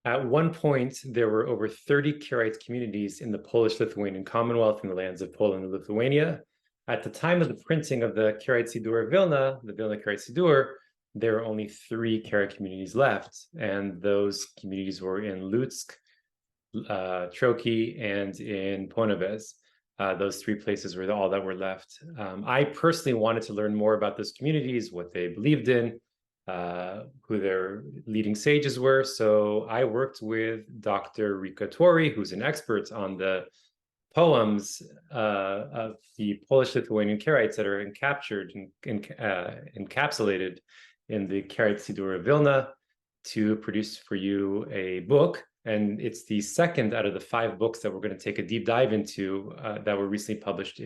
At one point, there were over 30 Karaite communities in the Polish-Lithuanian Commonwealth in the lands of Poland and Lithuania. At the time of the printing of the Karaite Sidur of Vilna, the Vilna Karaite Sidur, there were only 3 Karaite communities left, and those communities were in Lutsk, Troki, and in Ponevezh. Those 3 places were all that were left. I personally wanted to learn more about those communities, what they believed in, who their leading sages were. So I worked with Dr. Rika Tori, who's an expert on the poems of the Polish-Lithuanian Karaites that are encapsulated in the Karaite Sidur of Vilna, to produce for you a book. And it's the second out of the 5 books that we're going to take a deep dive into that were recently published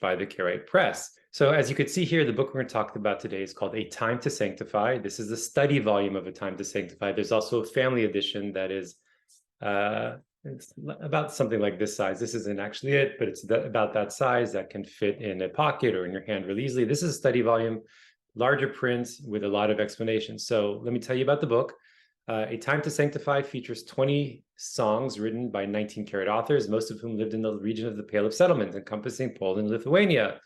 by the Karaite Press. So as you can see here, the book we're going to talk about today is called A Time to Sanctify. This is the study volume of A Time to Sanctify. There's also a family edition that is it's about something like this size. This isn't actually it, but it's about that size that can fit in a pocket or in your hand really easily. This is a study volume, larger print with a lot of explanations. So let me tell you about the book. A Time to Sanctify features 20 songs written by 19 Karaite authors, most of whom lived in the region of the Pale of Settlement, encompassing Poland and Lithuania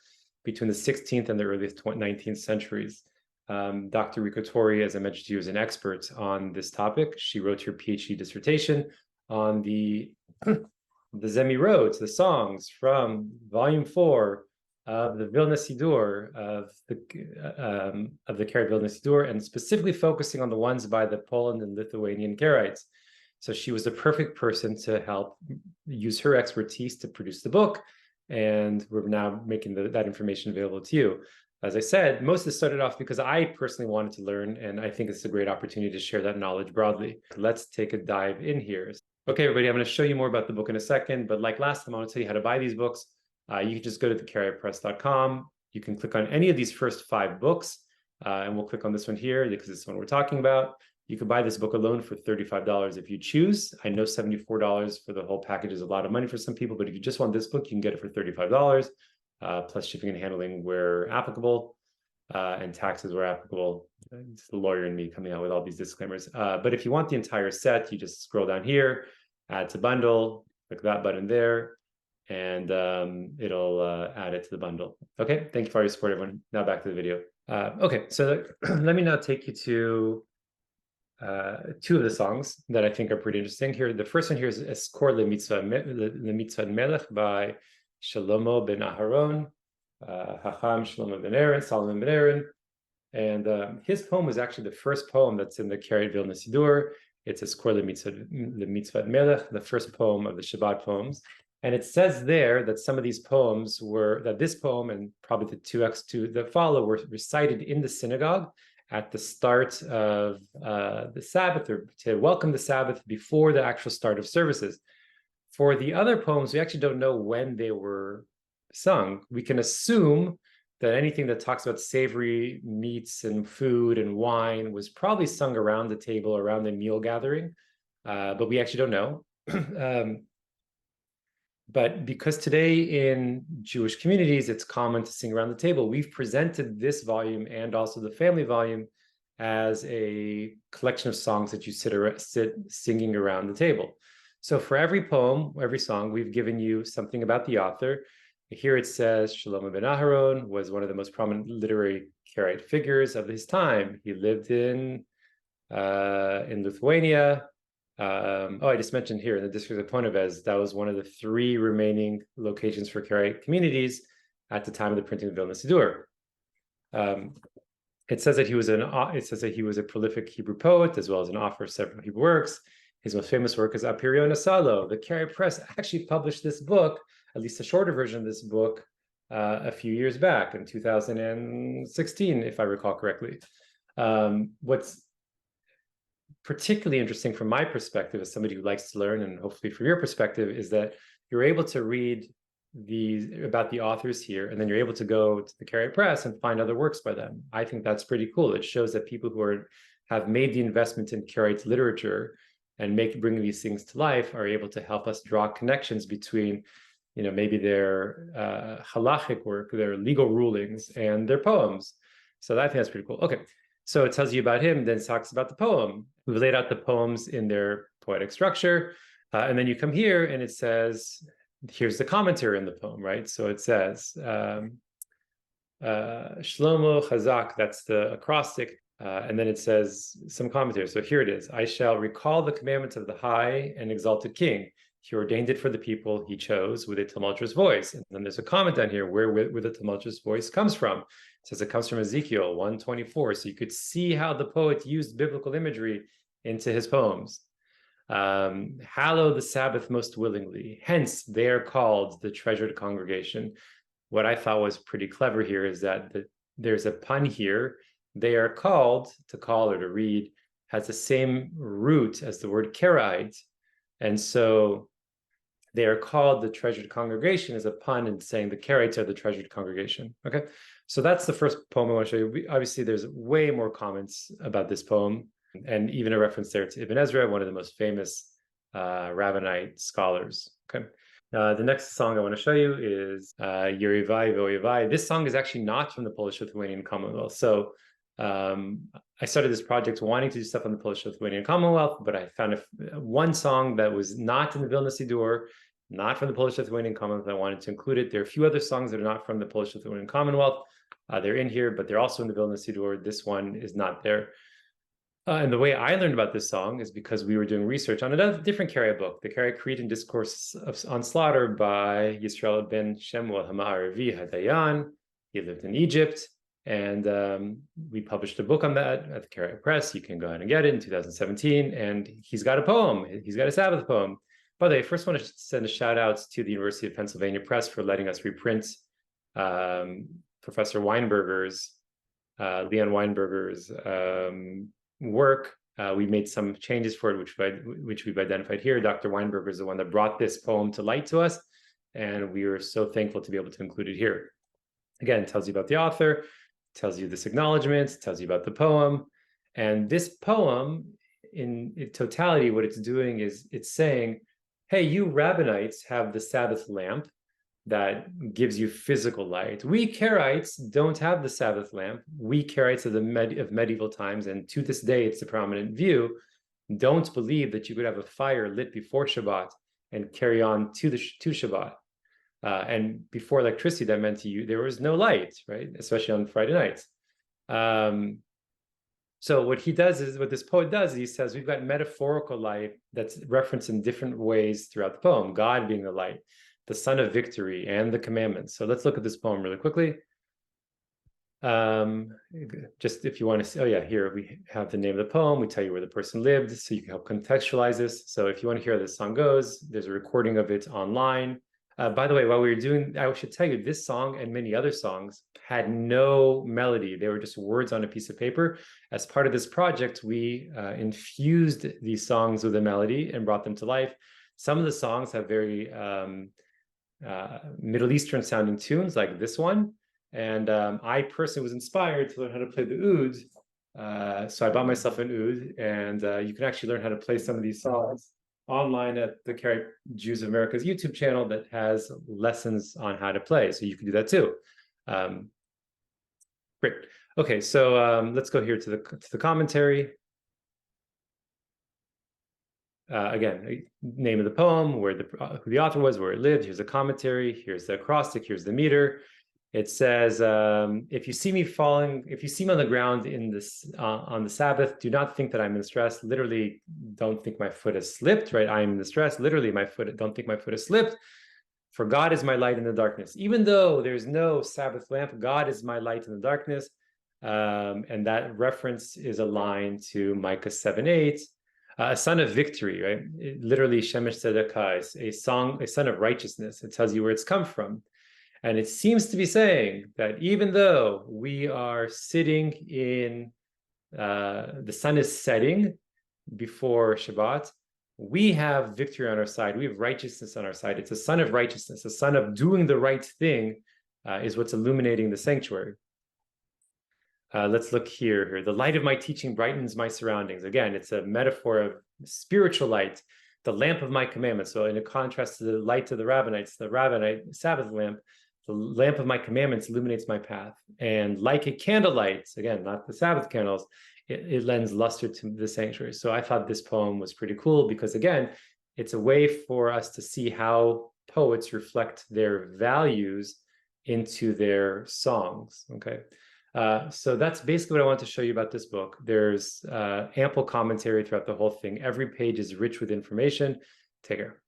between the 16th and the early 19th centuries. Dr. Rika Tori, as I mentioned to you, is an expert on this topic. She wrote her PhD dissertation on the Zemi Roads, the songs from Volume 4 of the Vilna Sidur, of the Karaite Vilna Sidur, and specifically focusing on the ones by the Poland and Lithuanian Karaites. So she was the perfect person to help use her expertise to produce the book, and we're now making that information available to you. As I said, most of this started off because I personally wanted to learn, and I think it's a great opportunity to share that knowledge broadly. Let's take a dive in here. Okay, everybody, I'm going to show you more about the book in a second, but like last time, I want to tell you how to buy these books. You can just go to thekaraitepress.com. You can click on any of these first 5 books, and we'll click on this one here because it's the one we're talking about. You can buy this book alone for $35 if you choose. I know $74 for the whole package is a lot of money for some people, but if you just want this book, you can get it for $35, plus shipping and handling where applicable, and taxes where applicable. It's the lawyer in me coming out with all these disclaimers. But if you want the entire set, you just scroll down here, add to bundle, click that button there, and it'll add it to the bundle. Okay, thank you for your support, everyone. Now back to the video. Okay, so let me now take you to 2 of the songs that I think are pretty interesting here. The first one here is Eskor LeMitzvah Melech by Shlomo ben Aharon, Hacham Shlomo ben Aaron, Solomon ben Aaron. And his poem was actually the first poem that's in the Karaite Vilna Sidur. It's Eskor LeMitzvah Melech, the first poem of the Shabbat poems. And it says there that some of these poems that this poem and probably the 2x2 that follow were recited in the synagogue at the start of the Sabbath, or to welcome the Sabbath before the actual start of services. For the other poems, we actually don't know when they were sung. We can assume that anything that talks about savory meats and food and wine was probably sung around the table, around the meal gathering, but we actually don't know. But because today in Jewish communities, it's common to sing around the table, we've presented this volume and also the family volume as a collection of songs that you sit singing around the table. So for every poem, every song, we've given you something about the author. Here it says Shlomo ben Aharon was one of the most prominent literary Karaite figures of his time. He lived in Lithuania. I just mentioned here in the district of Ponevezh, that was one of the 3 remaining locations for Karaite communities at the time of the printing of Vilna Sidur. It says that he was a prolific Hebrew poet as well as an author of several Hebrew works. His most famous work is Apirion Asalo. The Karaite Press actually published this book, at least a shorter version of this book, a few years back in 2016, if I recall correctly. What's particularly interesting from my perspective as somebody who likes to learn, and hopefully from your perspective, is that you're able to read about the authors here, and then you're able to go to the Karaite Press and find other works by them. I think that's pretty cool. It shows that people who have made the investment in Karaite literature and bringing these things to life are able to help us draw connections between, maybe their halachic work, their legal rulings, and their poems. So I think that's pretty cool. Okay. So it tells you about him, then it talks about the poem. We've laid out the poems in their poetic structure. And then you come here and it says, here's the commentary in the poem, right? So it says, Shlomo Chazak, that's the acrostic. And then it says some commentary. So here it is. I shall recall the commandments of the high and exalted king. He ordained it for the people he chose with a tumultuous voice. And then there's a comment down here where the tumultuous voice comes from. It says it comes from Ezekiel 124. So you could see how the poet used biblical imagery into his poems. Hallow the Sabbath most willingly. Hence, they are called the treasured congregation. What I thought was pretty clever here is that there's a pun here. They are called, to call or to read, has the same root as the word karaite. And so they are called the treasured congregation as a pun in saying the Karaites are the treasured congregation. Okay, so that's the first poem I want to show you. Obviously, there's way more comments about this poem, and even a reference there to Ibn Ezra, one of the most famous Rabbinite scholars. Okay, the next song I want to show you is Yuri Vive. This song is actually not from the Polish-Lithuanian Commonwealth. So I started this project wanting to do stuff on the Polish-Lithuanian Commonwealth, but I found one song that was not in the Vilna Siddur, not from the Polish-Lithuanian Commonwealth. I wanted to include it. There are a few other songs that are not from the Polish-Lithuanian Commonwealth. They're in here, but they're also in the Vilna Siddur. This one is not there. And the way I learned about this song is because we were doing research on a different Karaic book, the Karaic Creed and Discourse on Slaughter by Yisrael ben Shemuel Ha'Ma'aravi Hadayan. He lived in Egypt. And we published a book on that at the Karaic Press. You can go ahead and get it in 2017. And he's got a poem. He's got a Sabbath poem. By the way, I first want to send a shout out to the University of Pennsylvania Press for letting us reprint Professor Weinberger's, Leon Weinberger's work. We made some changes for it, which we've identified here. Dr. Weinberger is the one that brought this poem to light to us. And we were so thankful to be able to include it here. Again, it tells you about the author, tells you this acknowledgement, tells you about the poem. And this poem, in totality, what it's doing is it's saying, hey, you Rabbinites have the Sabbath lamp that gives you physical light. We Karaites don't have the Sabbath lamp. We Karaites of medieval times, and to this day, it's the prominent view, don't believe that you could have a fire lit before Shabbat and carry on to Shabbat. And before electricity, that meant to you there was no light, right? Especially on Friday nights. So what this poet does, he says we've got metaphorical light that's referenced in different ways throughout the poem. God being the light, the Son of Victory, and the commandments. So let's look at this poem really quickly. Just if you want to see, oh yeah, here we have the name of the poem. We tell you where the person lived, so you can help contextualize this. So if you want to hear how this song goes, there's a recording of it online. By the way, while we were doing, I should tell you, this song and many other songs had no melody. They were just words on a piece of paper. As part of this project, we infused these songs with a melody and brought them to life. Some of the songs have very Middle Eastern sounding tunes like this one. And I personally was inspired to learn how to play the oud. So I bought myself an oud, and you can actually learn how to play some of these songs online at the Karaic Jews of America's YouTube channel that has lessons on how to play. So you can do that too. Great. Okay, so let's go here to the commentary. Again, name of the poem, who the author was, where it lived. Here's a commentary. Here's the acrostic. Here's the meter. It says, if you see me on the ground on the Sabbath, do not think that I'm in distress. Literally, don't think my foot has slipped, right? I am in distress. Literally, don't think my foot has slipped. For God is my light in the darkness. Even though there's no Sabbath lamp, God is my light in the darkness. And that reference is aligned to Micah 7:8. A son of victory, right? Literally, Shemesh Tzedakah is a son of righteousness. It tells you where it's come from. And it seems to be saying that even though we are sitting in, the sun is setting before Shabbat, we have victory on our side. We have righteousness on our side. It's a son of righteousness, a son of doing the right thing is what's illuminating the sanctuary. Let's look here. The light of my teaching brightens my surroundings. Again, it's a metaphor of spiritual light, the lamp of my commandments. So in a contrast to the light of the Rabbinites, the Rabbinite Sabbath lamp, The lamp of my commandments illuminates my path. And like a candle light, again, not the Sabbath candles, it lends luster to the sanctuary. So I thought this poem was pretty cool because, again, it's a way for us to see how poets reflect their values into their songs. Okay. So that's basically what I want to show you about this book. There's ample commentary throughout the whole thing. Every page is rich with information. Take care.